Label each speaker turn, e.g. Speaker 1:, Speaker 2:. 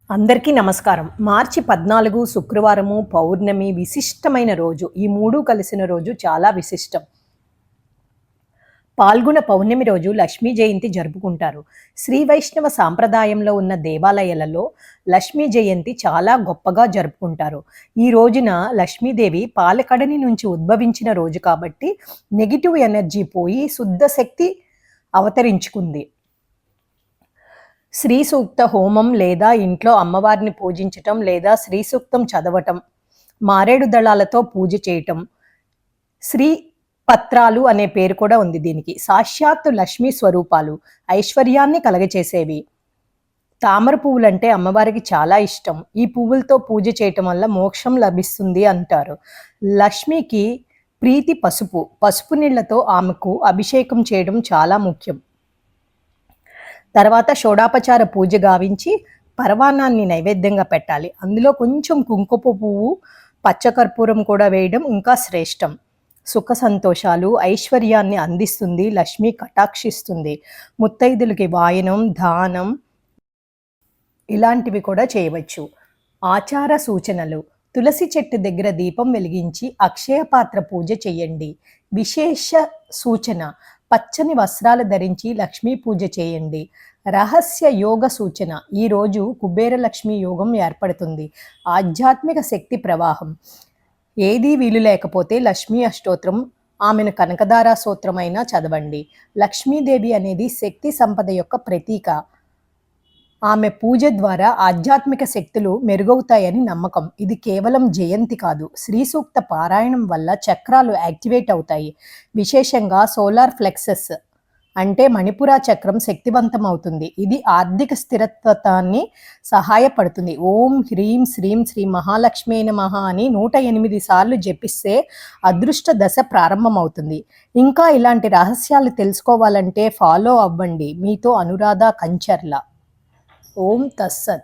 Speaker 1: అందరికీ నమస్కారం. మార్చి 14 శుక్రవారము, పౌర్ణమి విశిష్టమైన రోజు. ఈ 3 కలిసిన రోజు చాలా విశిష్టం. పాల్గొన పౌర్ణమి రోజు లక్ష్మీ జయంతి జరుపుకుంటారు. శ్రీ వైష్ణవ సాంప్రదాయంలో ఉన్న దేవాలయాలలో లక్ష్మీ జయంతి చాలా గొప్పగా జరుపుకుంటారు. ఈ రోజున లక్ష్మీదేవి పాలకడని నుంచి ఉద్భవించిన రోజు కాబట్టి నెగెటివ్ ఎనర్జీ పోయి శుద్ధ శక్తి అవతరించుకుంది. శ్రీ సూక్త హోమం లేదా ఇంట్లో అమ్మవారిని పూజించటం లేదా శ్రీ సూక్తం చదవటం, మారేడు దళాలతో పూజ చేయటం, శ్రీ పత్రాలు అనే పేరు కూడా ఉంది దీనికి. సాక్షాత్తు లక్ష్మీ స్వరూపాలు, ఐశ్వర్యాన్ని కలగచేసేవి. తామర పువ్వులంటే అమ్మవారికి చాలా ఇష్టం. ఈ పువ్వులతో పూజ చేయటం వల్ల మోక్షం లభిస్తుంది అంటారు. లక్ష్మికి ప్రీతి పసుపు. పసుపు నీళ్లతో ఆమెకు అభిషేకం చేయడం చాలా ముఖ్యం. తర్వాత షోడాపచార పూజ గావించి పరవాన్నాన్ని నైవేద్యంగా పెట్టాలి. అందులో కొంచెం కుంకుమ పువ్వు, పచ్చకర్పూరం కూడా వేయడం ఇంకా శ్రేష్టం. సుఖ సంతోషాలు, ఐశ్వర్యాన్ని అందిస్తుంది. లక్ష్మి కటాక్షిస్తుంది. ముత్తైదులకి వాయనం, దానం ఇలాంటివి కూడా చేయవచ్చు. ఆచార సూచనలు: తులసి చెట్టు దగ్గర దీపం వెలిగించి అక్షయ పాత్ర పూజ చేయండి. విశేష సూచన: పచ్చని వస్త్రాలు ధరించి లక్ష్మీ పూజ చేయండి. రహస్య యోగ సూచన: ఈరోజు కుబేర లక్ష్మీ యోగం ఏర్పడుతుంది. ఆధ్యాత్మిక శక్తి ప్రవాహం. ఏదీ వీలు లేకపోతే లక్ష్మీ అష్టోత్రం, ఆమెను కనకదార స్తోత్రమైనా చదవండి. లక్ష్మీదేవి అనేది శక్తి సంపద యొక్క ప్రతీక. ఆమె పూజ ద్వారా ఆధ్యాత్మిక శక్తులు మెరుగవుతాయని నమ్మకం. ఇది కేవలం జయంతి కాదు, శ్రీ సూక్త పారాయణం వల్ల చక్రాలు యాక్టివేట్ అవుతాయి. విశేషంగా సోలార్ ఫ్లెక్సెస్ అంటే మణిపుర చక్రం శక్తివంతం అవుతుంది. ఇది ఆర్థిక స్థిరత్వాన్ని సహాయపడుతుంది. ఓం హ్రీం శ్రీం శ్రీ మహాలక్ష్మీ నమః అని 108 సార్లు జపిస్తే అదృష్ట దశ ప్రారంభమవుతుంది. ఇంకా ఇలాంటి రహస్యాలు తెలుసుకోవాలంటే ఫాలో అవ్వండి. మీతో అనురాధ కంచర్ల. ఓం తస్సత్.